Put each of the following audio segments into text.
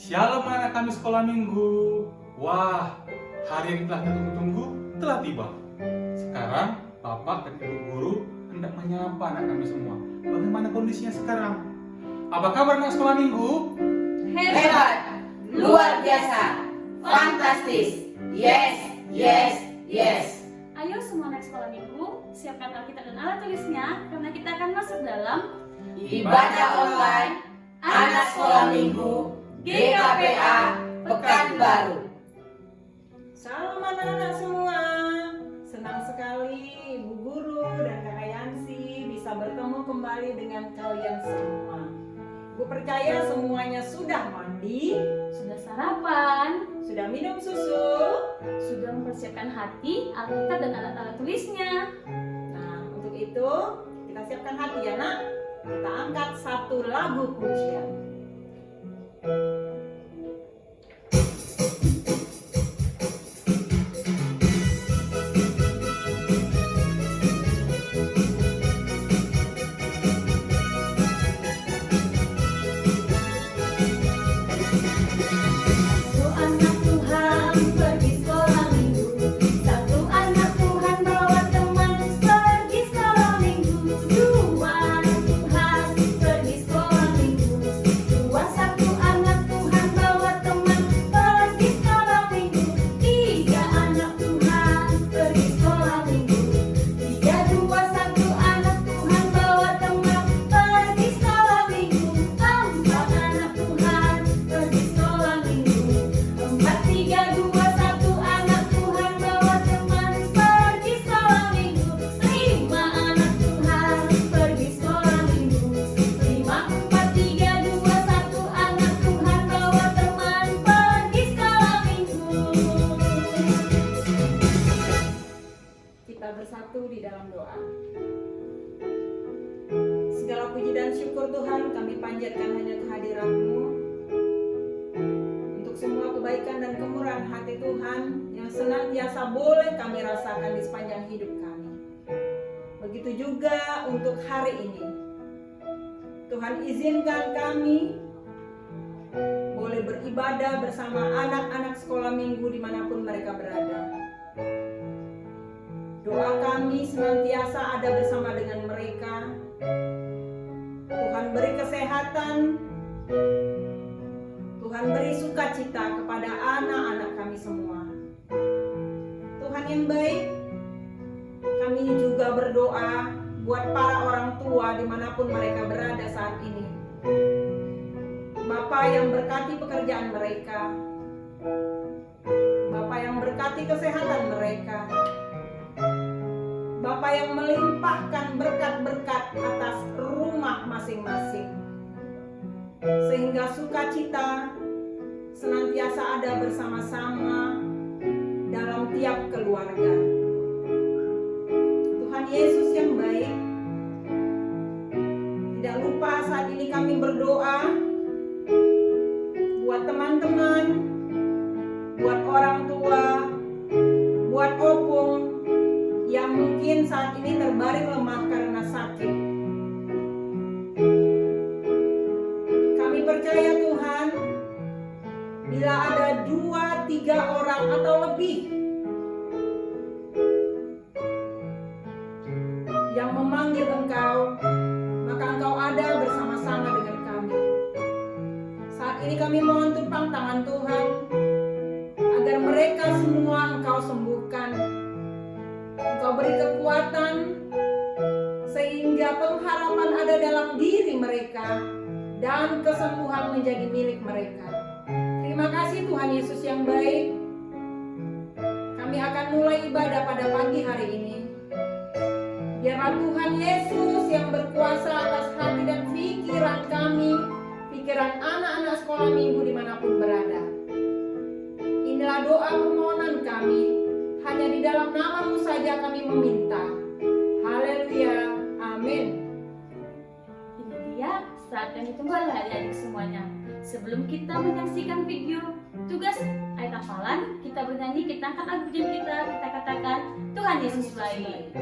Shalom anak kami sekolah minggu. Wah, hari yang telah ditunggu-tunggu telah tiba. Sekarang Bapak dan Ibu Guru hendak menyapa anak kami semua. Bagaimana kondisinya sekarang? Apa kabar anak sekolah minggu? Hebat, luar biasa, fantastis, yes, yes, yes. Ayo semua anak sekolah minggu, siapkan Alkitab dan alat tulisnya karena kita akan masuk dalam Ibadah online, anak sekolah minggu, GKPA, Pekanbaru. Salam anak-anak semua. Senang sekali Ibu Guru dan Kakak Yansi bisa bertemu kembali dengan kalian semua. Ibu percaya semuanya sudah mandi, sudah sarapan, sudah minum susu. sudah mempersiapkan hati, Alkitab dan alat-alat tulisnya. Nah, untuk itu kita siapkan hati ya nak. Kita angkat satu lagu pujian. Bersatu di dalam doa. Segala puji dan syukur Tuhan kami panjatkan hanya kehadirat-Mu untuk semua kebaikan dan kemurahan hati Tuhan yang senantiasa boleh kami rasakan di sepanjang hidup kami. Begitu juga untuk hari ini. Tuhan izinkan kami boleh beribadah bersama anak-anak sekolah minggu dimanapun mereka berada. Doa kami senantiasa ada bersama dengan mereka. Tuhan beri kesehatan, Tuhan beri sukacita kepada anak-anak kami semua. Tuhan yang baik, kami juga berdoa buat para orang tua dimanapun mereka berada saat ini. Bapa yang berkati pekerjaan mereka, Bapa yang berkati kesehatan mereka, Bapa yang melimpahkan berkat-berkat atas rumah masing-masing, sehingga sukacita senantiasa ada bersama-sama dalam tiap keluarga. Tuhan Yesus yang baik, tidak lupa saat ini kami berdoa buat teman-teman, buat orang tua, buat opung yang mungkin saat ini terbaring lemah karena sakit. Kami percaya Tuhan, bila ada 2-3 orang atau lebih yang memanggil Engkau, maka Engkau ada bersama-sama dengan kami. Saat ini kami mohon tumpang tangan Tuhan, agar mereka semua Engkau sembuhkan, Engkau beri kekuatan, sehingga pengharapan ada dalam diri mereka dan kesembuhan menjadi milik mereka. Terima kasih Tuhan Yesus yang baik. Kami akan mulai ibadah pada pagi hari ini. Biarlah Tuhan Yesus yang berkuasa atas hati dan pikiran kami, pikiran anak-anak sekolah minggu dimanapun berada. Inilah doa permohonan kami. Hanya di dalam nama-Mu saja kami meminta. Haleluya. Amin. Ini dia saat yang ditunggu oleh adik-adik semuanya. Sebelum kita menyaksikan video tugas ayat hafalan, kita bernyanyi, kita angkat lagu pujian kita katakan Tuhan Yesus baik.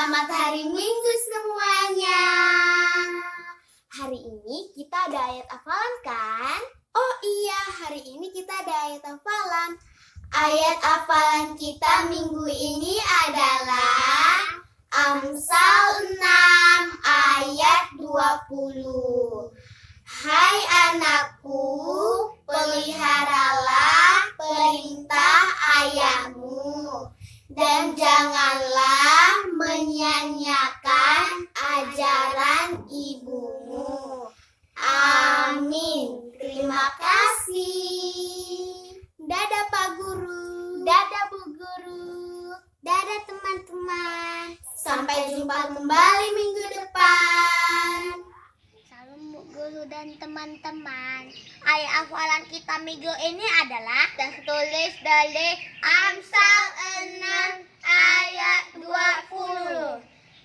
Selamat hari Minggu semuanya. Hari ini kita ada ayat hafalan kan? Oh iya, hari ini kita ada ayat hafalan. Ayat hafalan kita minggu ini adalah Amsal 6 ayat 20. Hai anakku, peliharalah perintah ayahmu dan janganlah menyia-nyiakan ajaran ibumu. Amin. Terima kasih. Dadah Pak Guru. Dadah Bu Guru. Dadah teman-teman. Sampai jumpa kembali minggu depan. Salam Bu Guru dan teman-teman. Ayat hafalan kita minggu ini adalah tertulis dari Amsal 6 ayat 20.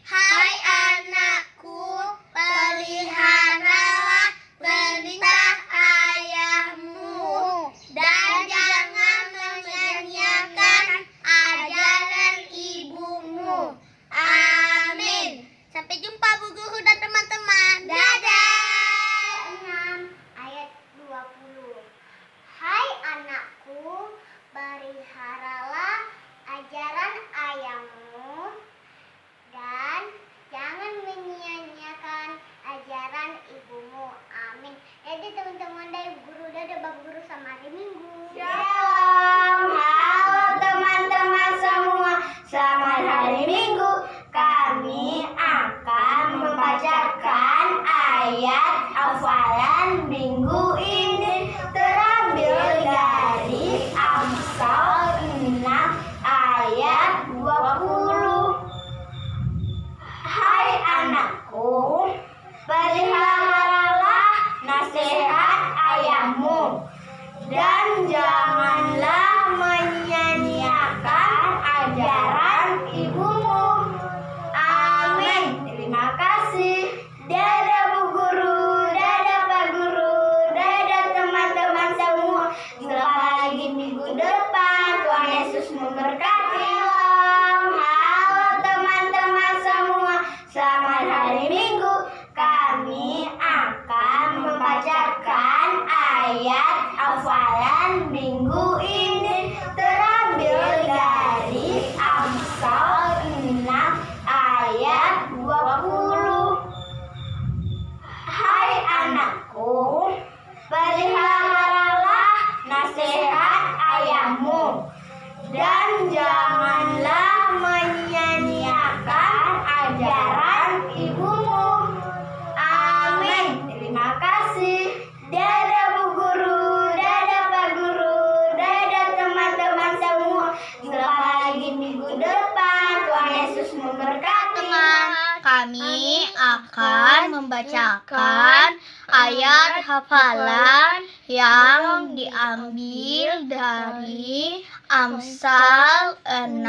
Hai anakku, peliharalah perintah ayahmu dan jangan menyia-nyiakan ajaran ibumu. Amin. Sampai jumpa Bu Guru dan teman-teman. Dadah. 6 ayat 20. Hai anakku, peliharalah ajaran ayahmu dan jangan menyia-nyiakan ajaran ibumu. Amin. Jadi teman-teman dari guru, dadah Bapak Guru sama hari Minggu. Shalom, halo teman-teman semua. Selamat hari Minggu. Kami akan membacakan ayat hafalan minggu ini terambil dari Amsal 6 ayat 20. Hai anakku, peliharalah nasihat ayahmu dan janganlah menyia-nyiakan ajaran ibumu. Amin. Terima kasih. Dadah Bu Guru, dadah Pak Guru, dadah teman-teman semua. Jumpa lagi minggu depan. Tuhan Yesus memberkati. Halo teman-teman semua. Selamat hari Minggu. Kami akan membacakan ayat hafalan minggu ini terambil dari Amsal 6 ayat 20. Hai anakku, peliharalah nasihat ayahmu dan janganlah menyia-nyiakan ajaran ibumu. Amin. Terima kasih. Dadah Bu Guru, dadah Pak Guru, dadah teman-teman semua. Jumpa lagi minggu depan. Tuhan Yesus memberkati. Kami akan membacakan ayat hafalan yang diambil dari Amsal 6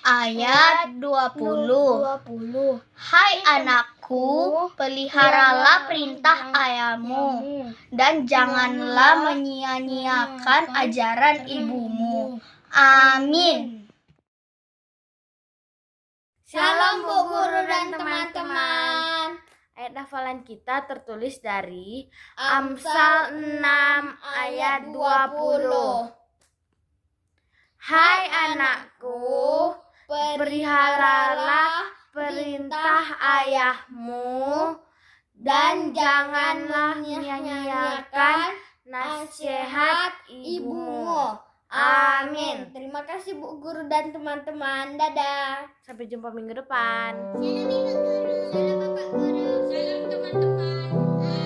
ayat 20. Hai anakku, peliharalah perintah ayahmu dan janganlah menyia-nyiakan ajaran ibumu. Amin. Shalom Bu Guru dan teman-teman. Ayat hafalan kita tertulis dari Amsal 6 ayat 20. Hai anakku, peliharalah perintah ayahmu dan janganlah menyia-nyiakan nasihat ibumu. Amin. Terima kasih Bu Guru dan teman-teman. Dadah. Sampai jumpa minggu depan. Salam Ibu Guru. Salam Bapak Guru. Salam teman-teman.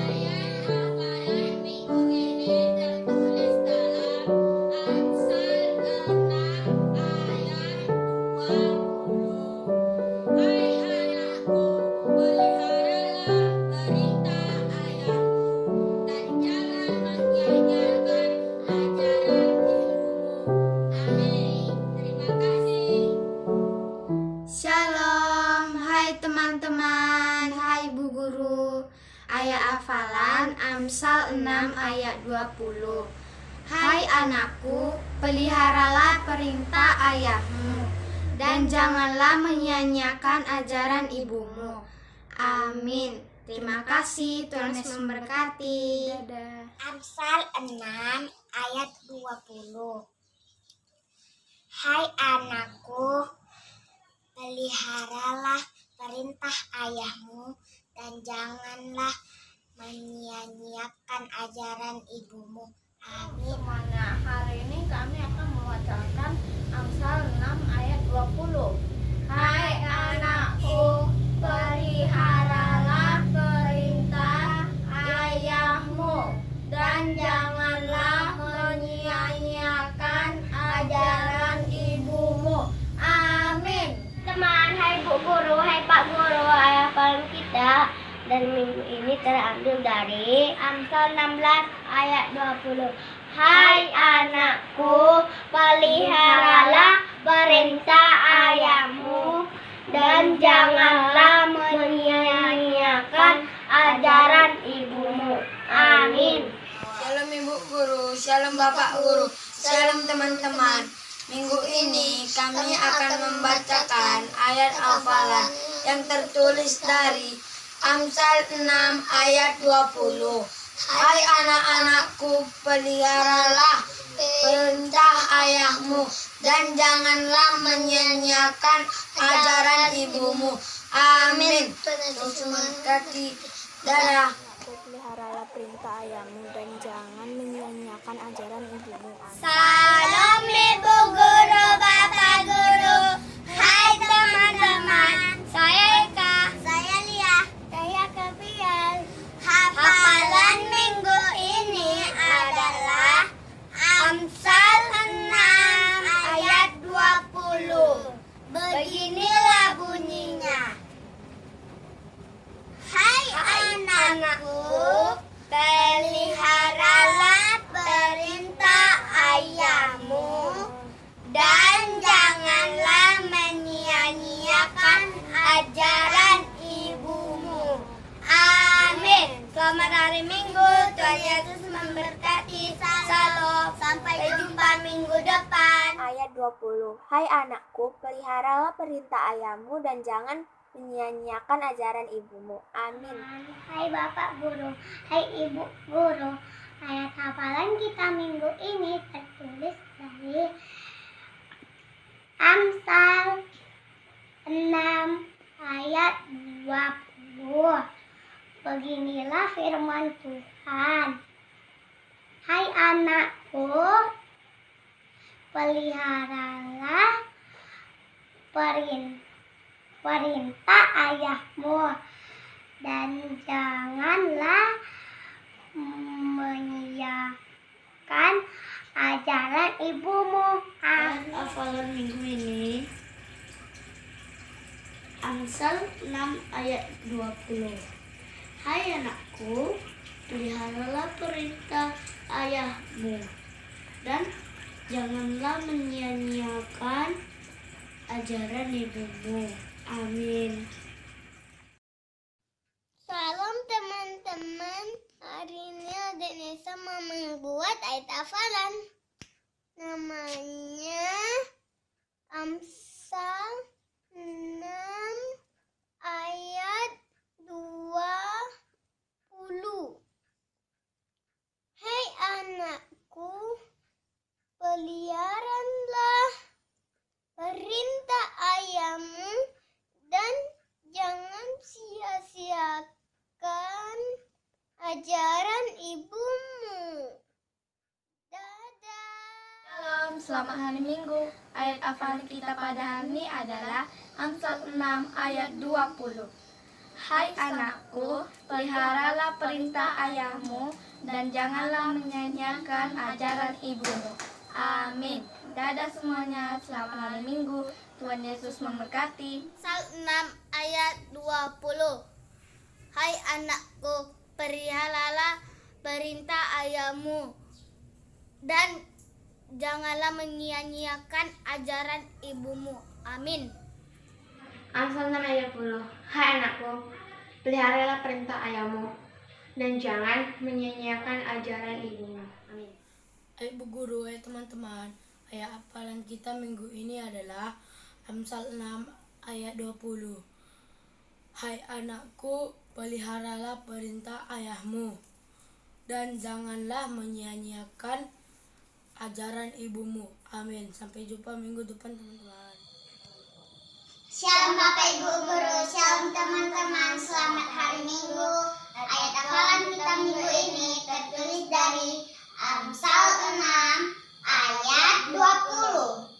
Ayat hafalan minggu ini tertulis dalam Amsal 6 ayat 20. Hai anakku, peliharalah perintah ayahmu dan jangan menyia-nyiakan ajaran ibumu. Amin. Terima kasih. Shalom, hai teman-teman, hai Bu Guru. Ayat hafalan Amsal 6 ayat 20. Hai anakku, peliharalah perintah ayahmu dan janganlah menyia-nyiakan ajaran ibumu. Amin. Terima kasih, Tuhan Yesus memberkati. Dadah. Amsal 6 ayat 20. Hai anakku, peliharalah perintah ayahmu dan janganlah menyia-nyiakan ajaran ibumu. Amin. Semuanya, hari ini kami akan membacakan Amsal 6 ayat 20. Hai anakku, peliharalah perintah ayahmu dan janganlah menyia-nyiakan ajaran ibumu. Amin. Teman, hai Bu Guru, hai Pak Guru, hafalan kita dan minggu ini terambil dari Amsal 16 ayat 20. Hai anakku, peliharalah perintah ayahmu dan janganlah menyia-nyiakan ajaran ibumu. Amin. Shalom Ibu Guru, Shalom Bapak Guru, Shalom teman-teman. Minggu ini kami akan membacakan ayat hafalan yang tertulis dari Amsal 6 ayat 20. Hai anak-anakku, peliharalah perintah ayahmu dan janganlah menyia-nyiakan ajaran ibumu. Amin. Terus memberkati. Dadah. Peliharalah perintah ayahmu dan jangan menyia-nyiakan ajaran ibumu. Amin. Salam Ibu Guru, Bapak Guru. Hai teman-teman, saya Eka, saya Lia, saya Gabriel. Hafalan minggu ini adalah Amsal 6 ayat 20. Beginilah bunyinya. Hai anakku, peliharalah perintah ayahmu dan janganlah menyia-nyiakan ajaran ibumu. Amin. Selamat hari Minggu, Tuhan Yesus memberkati. Salam. Sampai jumpa minggu depan. Ayat 20. Hai anakku, peliharalah perintah ayahmu dan jangan menyia-nyiakan ajaran ibumu. Amin. Hai Bapak Guru, hai Ibu Guru. Ayat hafalan kita minggu ini tertulis dari Amsal 6 ayat 20. Beginilah firman Tuhan. Hai anakku, peliharalah perintah ayahmu dan janganlah menyia-nyiakan ajaran ibumu. Hafalan minggu ini Amsal 6 ayat 20. Hai anakku, peliharalah perintah ayahmu dan janganlah menyia-nyiakan ajaran ibumu. Amin. Salam teman-teman. Hari ini Adik Nesa mau membuat ayat hafalan. Namanya Amsal 6 ayat 20. Hei anakku, peliharalah perintah ayahmu dan jangan sia-siakan ajaran ibumu. Dadah. Shalom, selamat hari Minggu. Ayat hafalan kita pada hari ini adalah Amsal 6 ayat 20. Hai anakku, peliharalah perintah ayahmu dan janganlah menyia-nyiakan ajaran ibumu. Amin. Dadah semuanya, selamat hari Minggu. Tuhan Yesus memberkati. Amsal 6 ayat 20. Hai anakku, peliharalah perintah ayahmu dan janganlah menyia-nyiakan ajaran ibumu. Amin. Amsal 6 ayat 20. Hai anakku, peliharalah perintah ayahmu dan jangan menyia-nyiakan ajaran ibumu. Amin. Hai Bu Guru, hai teman-teman. Ayat hafalan kita minggu ini adalah Amsal 6 ayat 20. Hai anakku, peliharalah perintah ayahmu dan janganlah menyia-nyiakan ajaran ibumu. Amin. Sampai jumpa minggu depan teman-teman. Shalom Bapak Ibu Guru, shalom teman-teman, selamat hari Minggu. Ayat hafalan kita minggu ini tertulis dari Amsal 6 ayat 20.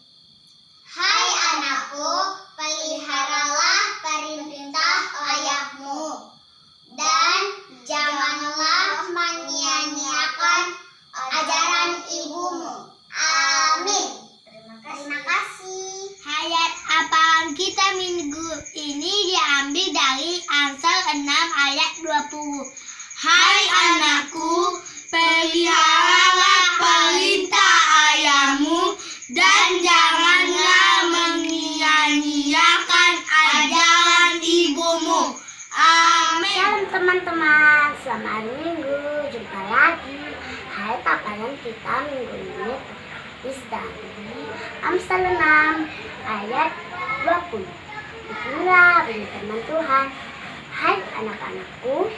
Hai anakku, peliharalah perintah ayahmu dan janganlah menyia-nyiakan ajaran ibumu. Amin. Terima kasih. Ayat hafalan kita minggu ini diambil dari Amsal 6 ayat 20. Hai anakku, peliharalah perintah ayahmu dan janganlah menyia-nyiakan ajaran ibumu. Amin. Shalom teman-teman, selamat hari Minggu. Jumpa lagi. Hai hafalan kita minggu ini tertulis dari Amsal 6 ayat 20. Inilah bunyi firman Tuhan. Hai anak-anakku,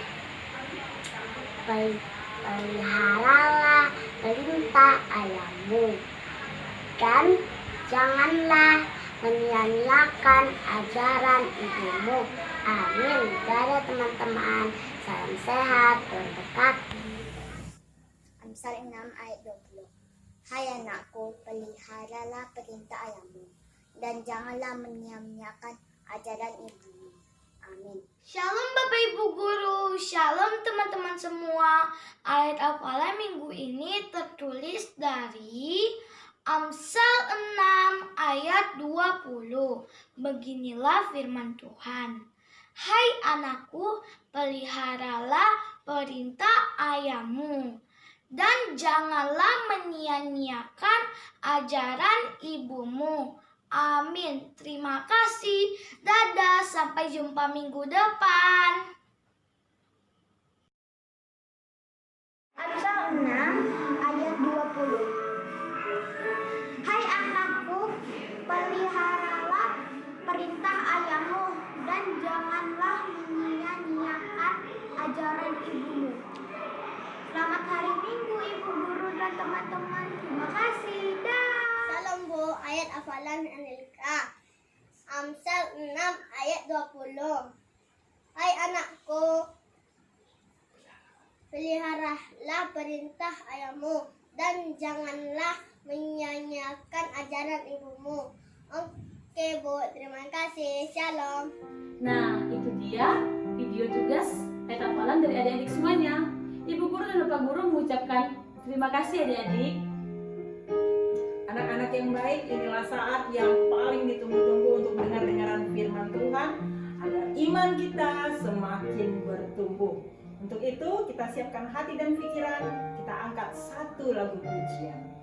peliharalah perintah ayahmu dan janganlah menyia-nyiakan ajaran ibumu. Amin. Dadah teman-teman, salam sehat dan berkati. Amsal 6 ayat 20. Hai anakku, peliharalah perintah ayahmu dan janganlah menyia-nyiakan ajaran ibumu. Amin. Shalom Bapak Ibu Guru, shalom teman-teman semua. Ayat hafalan minggu ini tertulis dari Amsal 6 ayat 20. Beginilah firman Tuhan. Hai anakku, peliharalah perintah ayahmu dan janganlah menyia-nyiakan ajaran ibumu. Amin. Terima kasih. Dadah, sampai jumpa minggu depan. Amsal 6 ayat 20. Hai anakku, peliharalah perintah ayahmu dan janganlah menyia-nyiakan ajaran ibumu. Selamat hari Minggu Ibu Guru dan teman-teman. Terima kasih. Dah. Salam Bu, ayat hafalan Anelika. Amsal 6 ayat 20. Hai anakku, peliharalah perintah ayahmu dan janganlah menyia-nyiakan ajaran ibumu. Oke Bu, terima kasih. Shalom. Nah, itu dia video tugas ayat hafalan dari adik-adik semuanya. Ibu guru dan bapak guru mengucapkan terima kasih adik-adik. Anak-anak yang baik, inilah saat yang paling ditunggu-tunggu untuk mendengar-dengaran firman Tuhan agar iman kita semakin bertumbuh. Untuk itu kita siapkan hati dan pikiran, kita angkat satu lagu pujian.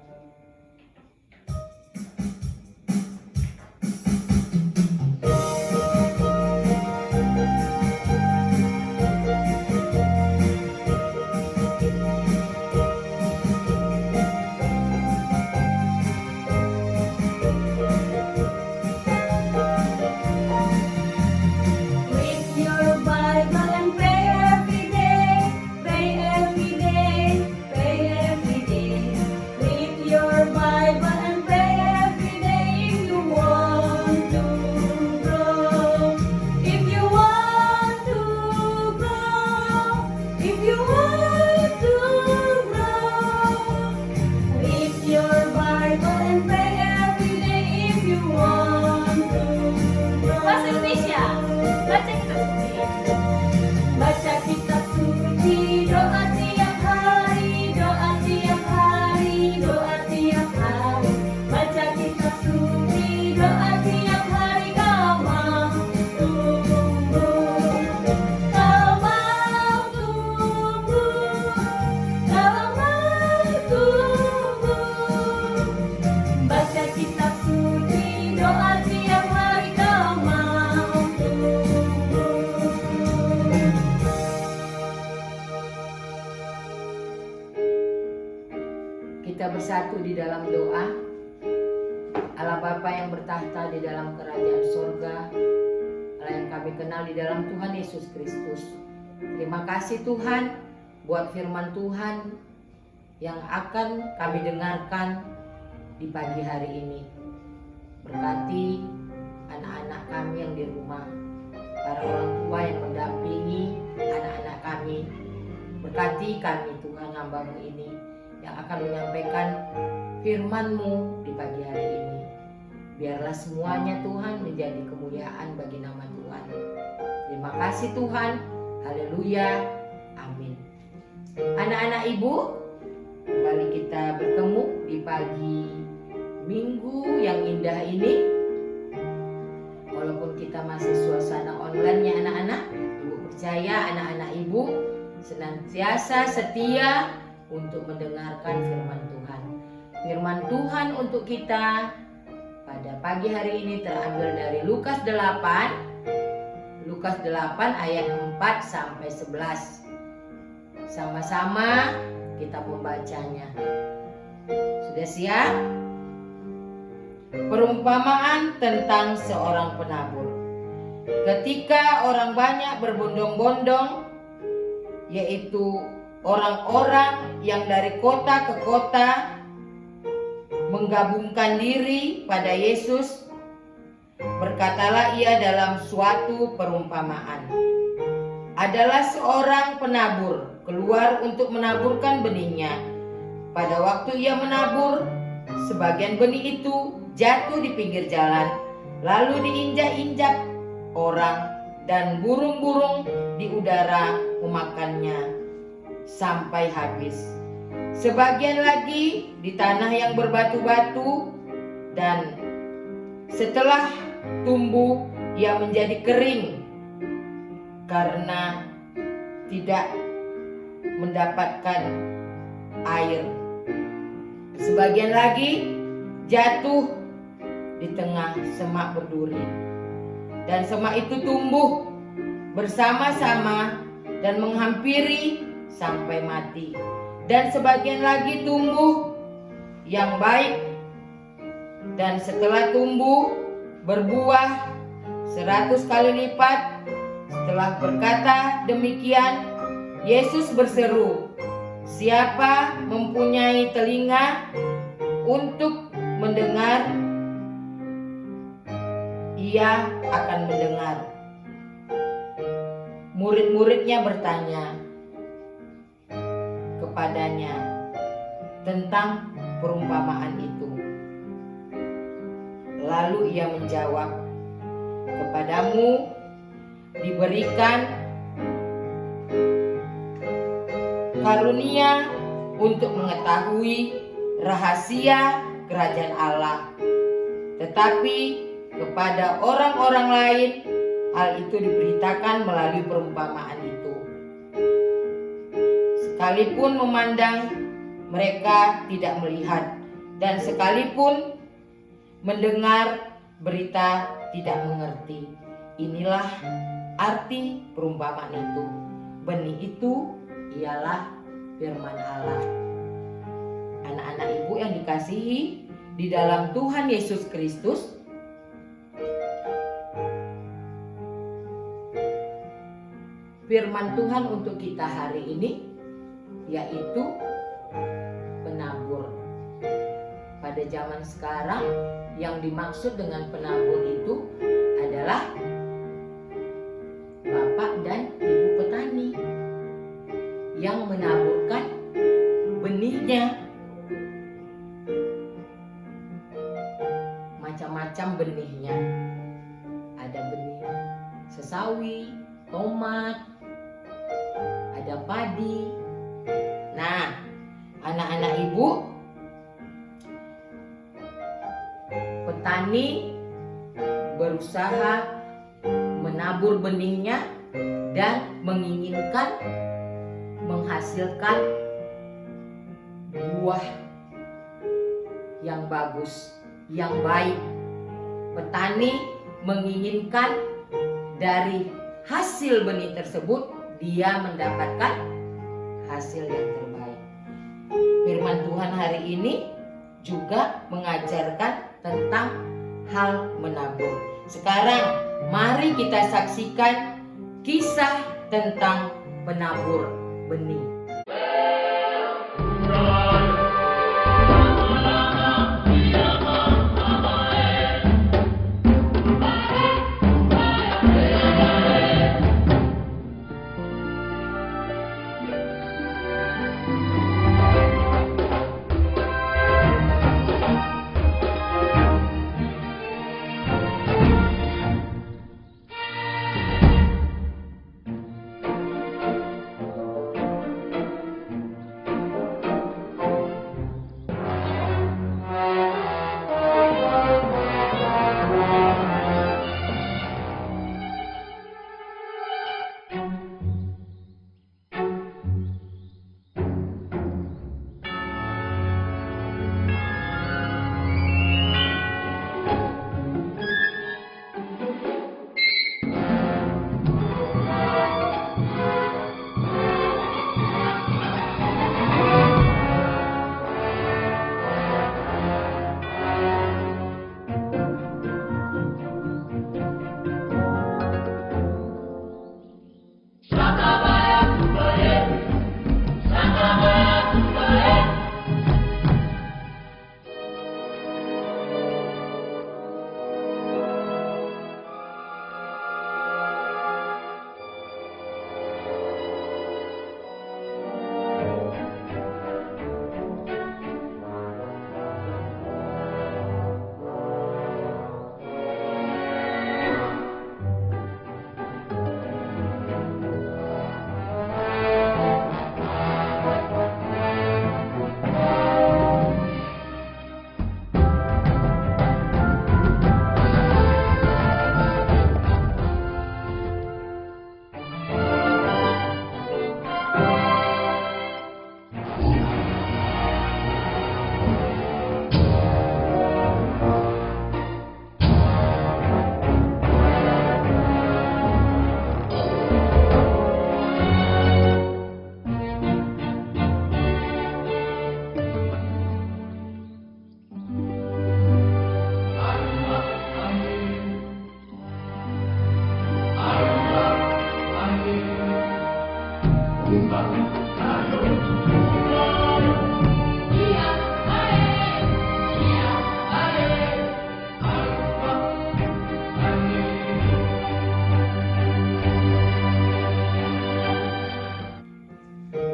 Read your Bible and pray every day. Pray every day. Pray every day. Read your Bible and pray every day if you want to grow. If you want to grow. If you want to grow. Read your Bible and pray every day if you want to grow. Bahasa Indonesia. Baca kitab suci. Baca kitab suci, doa tiap hari, doa tiap hari, doa tiap hari. Baca kitab suci, doa tiap hari, kau mau tumbuh. Kau mau tumbuh. Kau mau tumbuh. Baca kitab suci, doa tiap hari, kau mau tumbuh. Kita bersatu di dalam doa. Allah Bapa yang bertahta di dalam kerajaan surga, Allah yang kami kenal di dalam Tuhan Yesus Kristus. Terima kasih Tuhan buat firman Tuhan yang akan kami dengarkan di pagi hari ini. Berkati anak-anak kami yang di rumah, para orang tua yang mendampingi anak-anak kami. Berkati kami Tuhan hamba-Mu ini yang akan menyampaikan firman-Mu di pagi hari ini. Biarlah semuanya Tuhan menjadi kemuliaan bagi nama Tuhan. Terima kasih Tuhan. Haleluya. Amin. Anak-anak Ibu, kembali kita bertemu di pagi Minggu yang indah ini. Walaupun kita masih suasana online ya anak-anak, Ibu percaya anak-anak Ibu senantiasa setia untuk mendengarkan firman Tuhan. Firman Tuhan untuk kita pada pagi hari ini terambil dari Lukas 8 ayat 4 sampai 11. Sama-sama kita membacanya. Sudah siap? Perumpamaan tentang seorang penabur. Ketika orang banyak berbondong-bondong, yaitu orang-orang yang dari kota ke kota menggabungkan diri pada Yesus, berkatalah ia dalam suatu perumpamaan. Adalah seorang penabur keluar untuk menaburkan benihnya. Pada waktu ia menabur, sebagian benih itu jatuh di pinggir jalan, lalu diinjak-injak orang dan burung-burung di udara memakannya sampai habis. Sebagian lagi di tanah yang berbatu-batu, dan setelah tumbuh ia menjadi kering karena tidak mendapatkan air. Sebagian lagi jatuh di tengah semak berduri, dan semak itu tumbuh bersama-sama dan menghampiri sampai mati. Dan sebagian lagi tumbuh yang baik, dan setelah tumbuh berbuah 100 kali lipat. Setelah berkata demikian, Yesus berseru, "Siapa mempunyai telinga untuk mendengar, ia akan mendengar." Murid-muridnya bertanya kepadanya tentang perumpamaan itu. Lalu ia menjawab, "Kepadamu diberikan karunia untuk mengetahui rahasia kerajaan Allah. Tetapi kepada orang-orang lain hal itu diberitakan melalui perumpamaan itu. Sekalipun memandang, mereka tidak melihat, dan sekalipun mendengar berita tidak mengerti." Inilah arti perumpamaan itu. Benih itu ialah firman Allah. Anak-anak Ibu yang dikasihi di dalam Tuhan Yesus Kristus, firman Tuhan untuk kita hari ini yaitu penabur. Pada zaman sekarang yang dimaksud dengan penabur itu adalah bapak dan ibu petani yang menaburkan benihnya. Macam-macam benihnya. Ada benih sesawi, tomat, ada padi. Nah, anak-anak Ibu, petani berusaha menabur benihnya dan menginginkan menghasilkan buah yang bagus, yang baik. Petani menginginkan dari hasil benih tersebut dia mendapatkan hasil yang terbaik. Firman Tuhan hari ini juga mengajarkan tentang hal menabur. Sekarang mari kita saksikan kisah tentang penabur benih.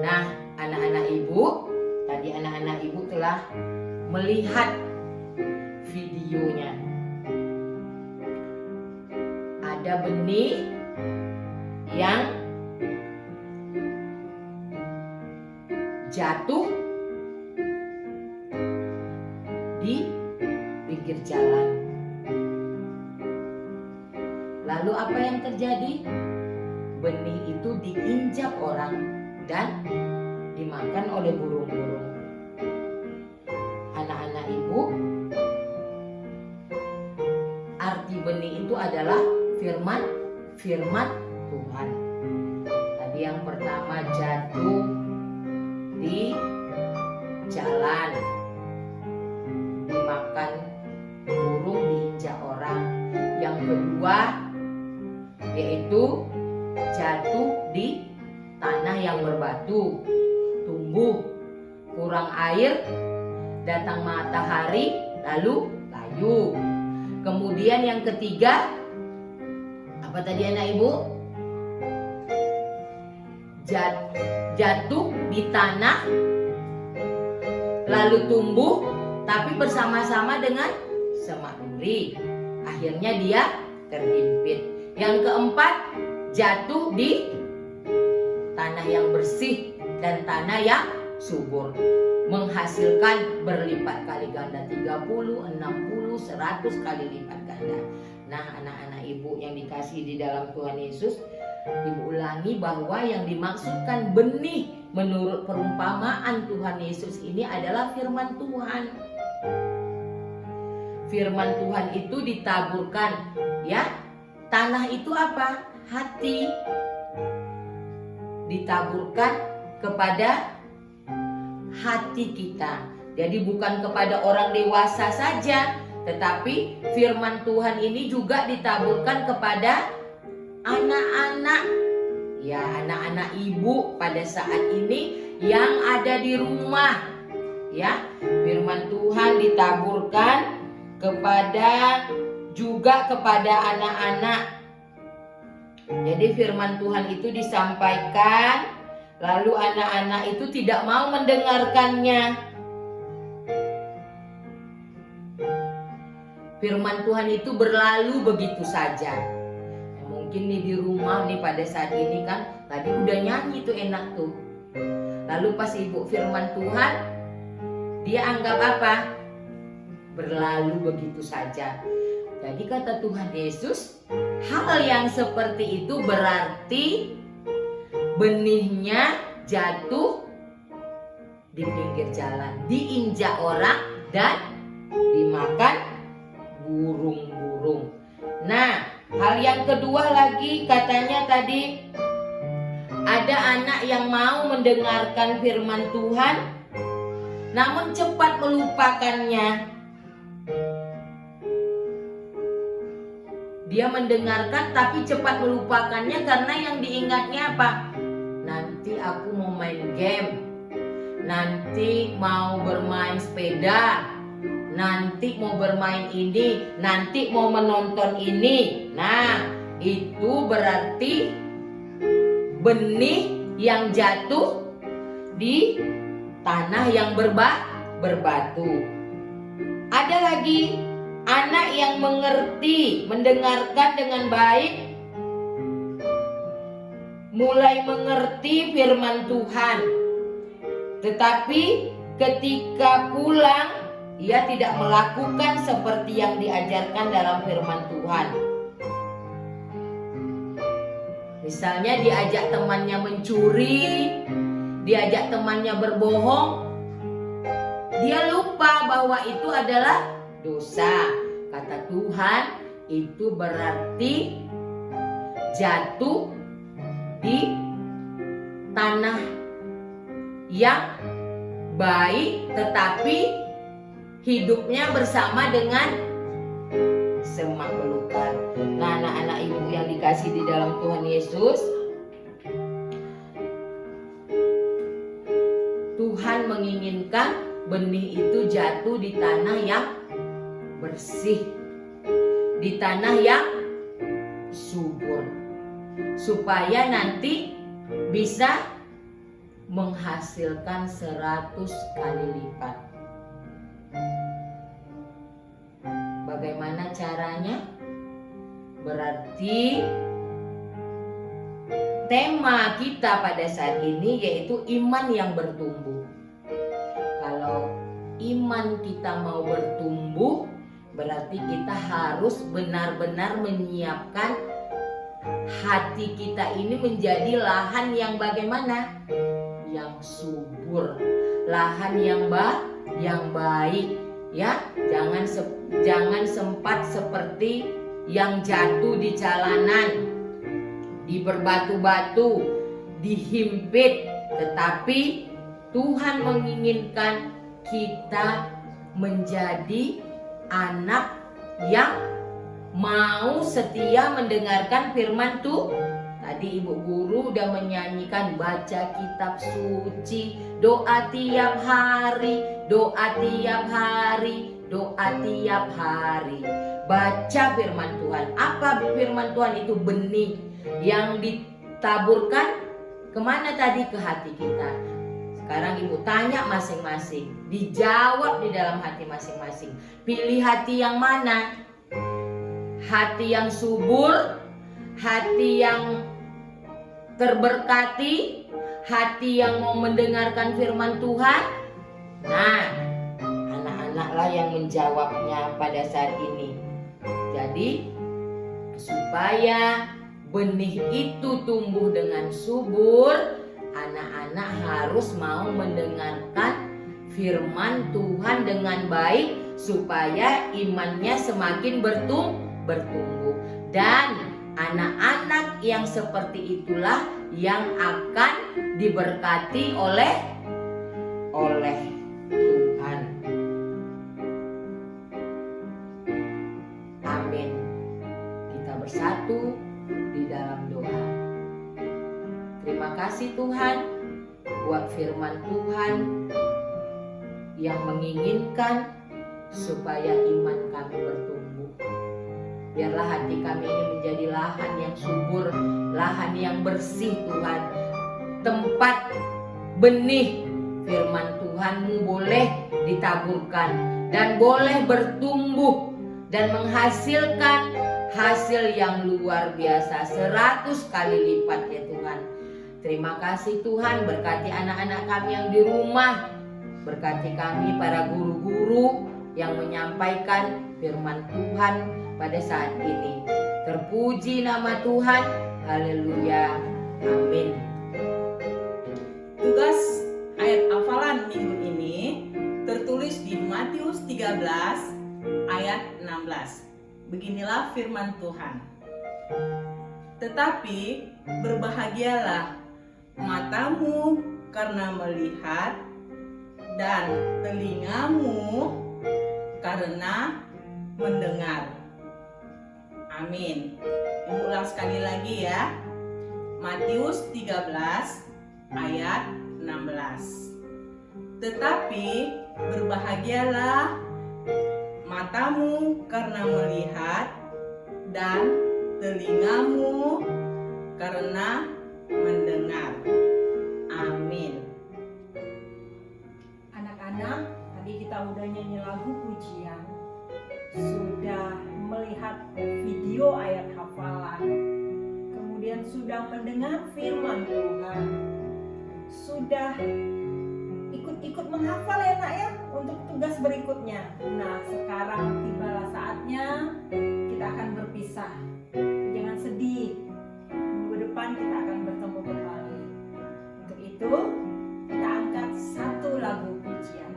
Nah, anak-anak ibu, tadi anak-anak ibu telah melihat videonya. Ada benih yang jatuh di pinggir jalan. Lalu apa yang terjadi? Benih itu diinjak orang dan dimakan oleh burung-burung. Anak-anak ibu, arti benih itu adalah firman Tuhan. Tadi yang pertama jatuh di jalan, dimakan burung, diinjak orang. Yang kedua yaitu jatuh di tanah yang berbatu, tumbuh, kurang air, datang matahari, lalu layu. Kemudian yang ketiga, apa tadi anak ibu? Jatuh di tanah, lalu tumbuh, tapi bersama-sama dengan semak duri. Akhirnya dia terhimpit. Yang keempat, jatuh di tanah yang bersih dan tanah yang subur, menghasilkan berlipat kali ganda, 30, 60, 100 kali lipat ganda. Nah, anak-anak ibu yang dikasihi di dalam Tuhan Yesus, ibu ulangi bahwa yang dimaksudkan benih menurut perumpamaan Tuhan Yesus ini adalah firman Tuhan. Firman Tuhan itu ditaburkan, ya. Tanah itu apa? Hati. Ditaburkan kepada hati kita. Jadi bukan kepada orang dewasa saja, tetapi firman Tuhan ini juga ditaburkan kepada anak-anak, ya anak-anak ibu pada saat ini yang ada di rumah. Ya, firman Tuhan ditaburkan juga kepada anak-anak. Jadi firman Tuhan itu disampaikan, lalu anak-anak itu tidak mau mendengarkannya. Firman Tuhan itu berlalu begitu saja. Mungkin nih di rumah nih pada saat ini kan, tadi udah nyanyi tuh enak tuh. Lalu pas ibu firman Tuhan, dia anggap apa? Berlalu begitu saja. Jadi kata Tuhan Yesus, hal yang seperti itu berarti benihnya jatuh di pinggir jalan, diinjak orang dan dimakan burung-burung. Nah, hal yang kedua lagi katanya tadi, ada anak yang mau mendengarkan firman Tuhan namun cepat melupakannya. Dia mendengarkan tapi cepat melupakannya karena yang diingatnya apa? Nanti aku mau main game, nanti mau bermain sepeda, nanti mau bermain ini, nanti mau menonton ini. Nah, itu berarti benih yang jatuh di tanah yang berbatu. Ada lagi anak yang mengerti, mendengarkan dengan baik, mulai mengerti firman Tuhan. Tetapi ketika pulang, ia tidak melakukan seperti yang diajarkan dalam firman Tuhan. Misalnya diajak temannya mencuri, diajak temannya berbohong, dia lupa bahwa itu adalah dosa. Kata Tuhan, itu berarti jatuh di tanah yang baik, tetapi hidupnya bersama dengan semak belukar. Nah, anak-anak ibu yang dikasih di dalam Tuhan Yesus, Tuhan menginginkan benih itu jatuh di tanah yang bersih, di tanah yang subur, supaya nanti bisa menghasilkan 100 kali lipat. Bagaimana caranya? Berarti tema kita pada saat ini yaitu iman yang bertumbuh. Kalau iman kita mau bertumbuh, berarti kita harus benar-benar menyiapkan hati kita ini menjadi lahan yang bagaimana? Yang subur, lahan yang baik, ya. Jangan sempat seperti yang jatuh di jalanan, di berbatu-batu, dihimpit. Tetapi Tuhan menginginkan kita menjadi anak yang mau setia mendengarkan firman Tuhan. Tadi ibu guru udah menyanyikan baca kitab suci, doa tiap hari, doa tiap hari, doa tiap hari. Baca firman Tuhan. Apa firman Tuhan itu? Benih yang ditaburkan kemana tadi? Ke hati kita. Sekarang ibu tanya masing-masing, dijawab di dalam hati masing-masing. Pilih hati yang mana? Hati yang subur, hati yang terberkati, hati yang mau mendengarkan firman Tuhan. Nah, anak-anaklah yang menjawabnya pada saat ini. Jadi, supaya benih itu tumbuh dengan subur, anak-anak harus mau mendengarkan firman Tuhan dengan baik, supaya imannya semakin bertumbuh. Dan anak-anak yang seperti itulah yang akan diberkati oleh Tuhan. firman Tuhan yang menginginkan supaya iman kami bertumbuh. Biarlah hati kami ini menjadi lahan yang subur, lahan yang bersih Tuhan. Tempat benih firman Tuhan-Mu boleh ditaburkan dan boleh bertumbuh dan menghasilkan hasil yang luar biasa 100 kali lipat ya Tuhan. Terima kasih Tuhan, berkati anak-anak kami yang di rumah, berkati kami para guru-guru yang menyampaikan firman Tuhan pada saat ini. Terpuji nama Tuhan, haleluya, amin. Tugas ayat hafalan minggu ini tertulis di Matius 13 ayat 16. Beginilah firman Tuhan. Tetapi berbahagialah matamu karena melihat dan telingamu karena mendengar. Amin. Ibu ulang sekali lagi ya. Matius 13 ayat 16. Tetapi berbahagialah matamu karena melihat dan telingamu karena mendengar. Amin. Anak-anak, tadi kita udah nyanyi lagu pujian, sudah melihat video ayat hafalan, kemudian sudah mendengar firman Tuhan, sudah ikut menghafal ya nak ya untuk tugas berikutnya. Nah, sekarang tibalah saatnya kita akan berpisah. Jangan sedih, minggu depan kita akan bertemu kembali. Untuk itu kita angkat satu lagu pujian.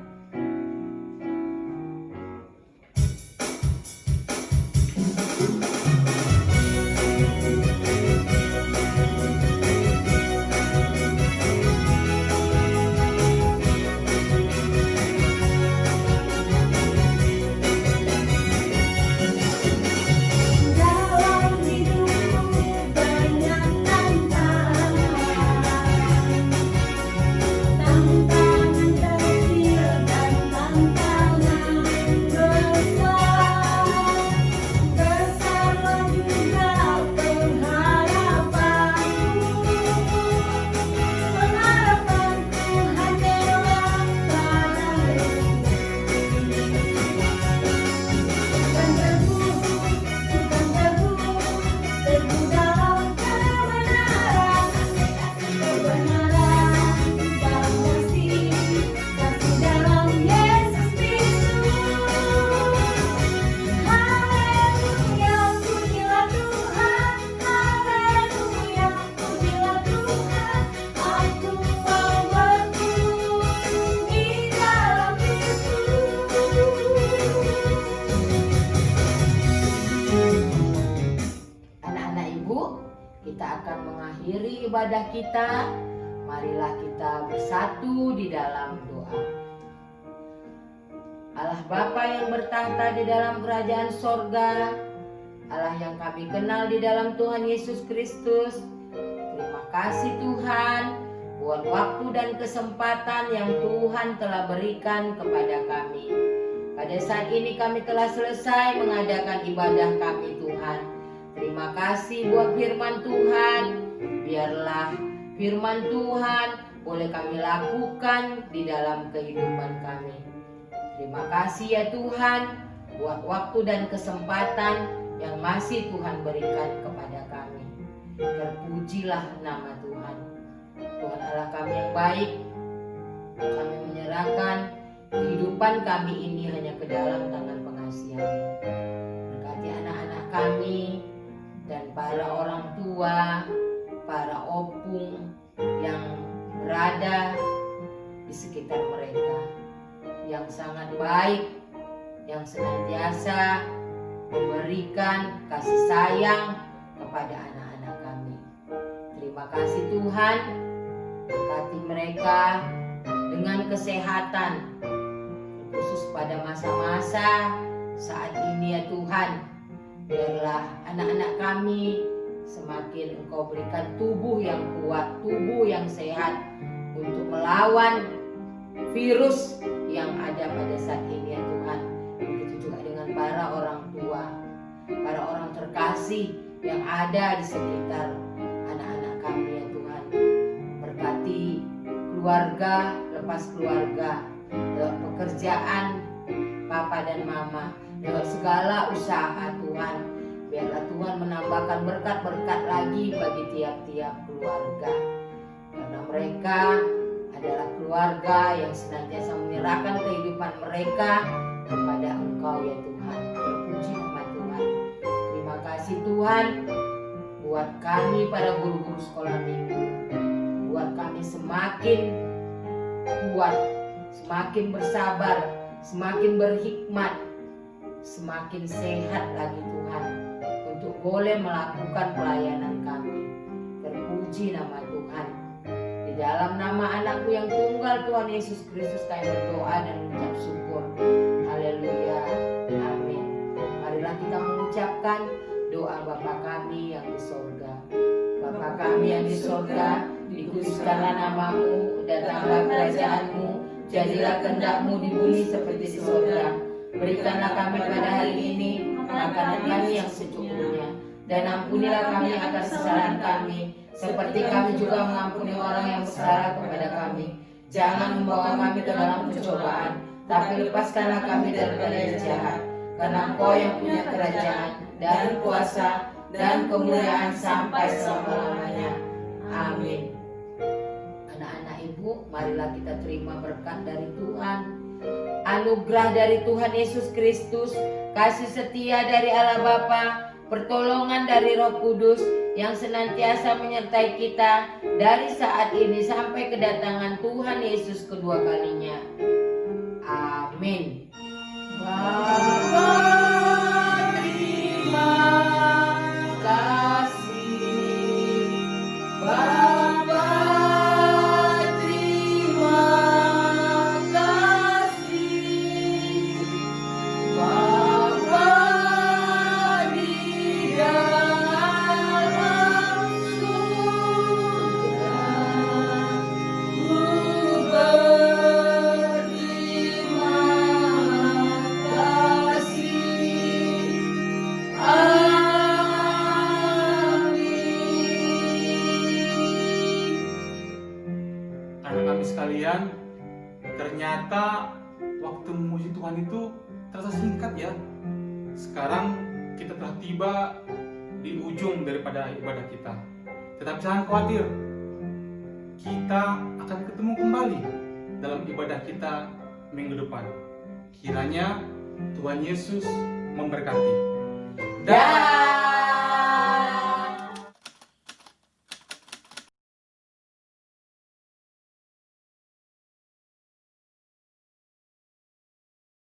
Ibadah kita, marilah kita bersatu di dalam doa. Allah Bapa yang bertahta di dalam kerajaan sorga, Allah yang kami kenal di dalam Tuhan Yesus Kristus, terima kasih Tuhan buat waktu dan kesempatan yang Tuhan telah berikan kepada kami. Pada saat ini kami telah selesai mengadakan ibadah kami Tuhan. Terima kasih buat firman Tuhan. Biarlah firman Tuhan boleh kami lakukan di dalam kehidupan kami. Terima kasih ya Tuhan buat waktu dan kesempatan yang masih Tuhan berikan kepada kami. Terpujilah nama Tuhan. Tuhan Allah kami yang baik, kami menyerahkan kehidupan kami ini hanya ke dalam tangan pengasihan-Mu. Berkati anak-anak kami dan para orang tua, para opung yang berada di sekitar mereka, yang sangat baik, yang senantiasa memberikan kasih sayang kepada anak-anak kami. Terima kasih Tuhan, berkati mereka dengan kesehatan, khusus pada masa-masa saat ini ya Tuhan. Biarlah anak-anak kami semakin Engkau berikan tubuh yang kuat, tubuh yang sehat, untuk melawan virus yang ada pada saat ini ya Tuhan. Begitu juga dengan para orang tua, para orang terkasih yang ada di sekitar anak-anak kami ya Tuhan. Berkati keluarga lepas keluarga, lewat pekerjaan papa dan mama, lewat segala usaha Tuhan. Biarlah Tuhan menambahkan berkat-berkat lagi bagi tiap-tiap keluarga. Karena mereka adalah keluarga yang senantiasa menyerahkan kehidupan mereka kepada Engkau ya Tuhan. Terpuji nama Tuhan. Terima kasih Tuhan buat kami para guru-guru sekolah minggu. Buat kami semakin kuat, semakin bersabar, semakin berhikmat, semakin sehat lagi Tuhan untuk boleh melakukan pelayanan kami. Terpuji nama Tuhan. Di dalam nama anakku yang tunggal Tuhan Yesus Kristus kami berdoa dan mengucap syukur. Haleluya. Amin. Marilah kita mengucapkan doa Bapa kami yang di sorga. Bapa kami yang di sorga, dikuduskanlah namamu, datanglah kerajaanmu, jadilah kehendak-mu di bumi seperti di sorga. Berikanlah kami pada hari ini makanan kami yang secukupnya, dan ampunilah kami akan kesalahan kami, seperti kami juga mengampuni orang yang bersalah kepada kami. Jangan membawa kami ke dalam pencobaan, tapi lepaskanlah kami daripada yang jahat. Karena Engkau yang punya kerajaan dan kuasa dan kemuliaan sampai selama-lamanya. Amin. Anak-anak ibu, marilah kita terima berkat dari Tuhan. Anugerah dari Tuhan Yesus Kristus, kasih setia dari Allah Bapa, pertolongan dari Roh Kudus yang senantiasa menyertai kita dari saat ini sampai kedatangan Tuhan Yesus kedua kalinya. Amin. Bapa, terima kasih. Bapa, terima kasih. Bapa di dalam surga, ku berterima kasih. Anak kami sekalian, ternyata waktu memuji Tuhan itu terasa singkat ya. Sekarang kita telah tiba di ujung daripada ibadah kita. Tetapi jangan khawatir, kita akan ketemu kembali dalam ibadah kita minggu depan. Kiranya Tuhan Yesus memberkati. Dah.